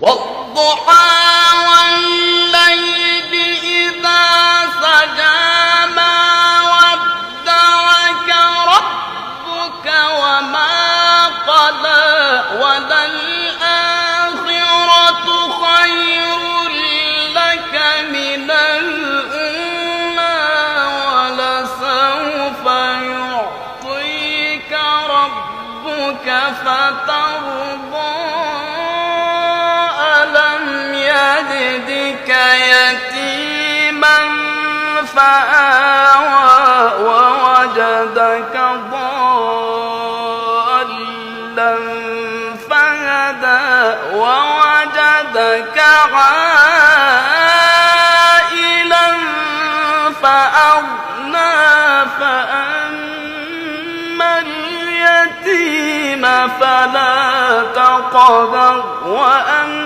والضحى والليل إذا سجى ما ودعك ربك وما قلى وللآخرة خير لك من الأولى ولسوف يعطيك ربك فترضى يجدك يتيما فآوى ووجدك ضالا فهدى ووجدك عائلا فأغنى فأما اليتيم فلا تقهر وأما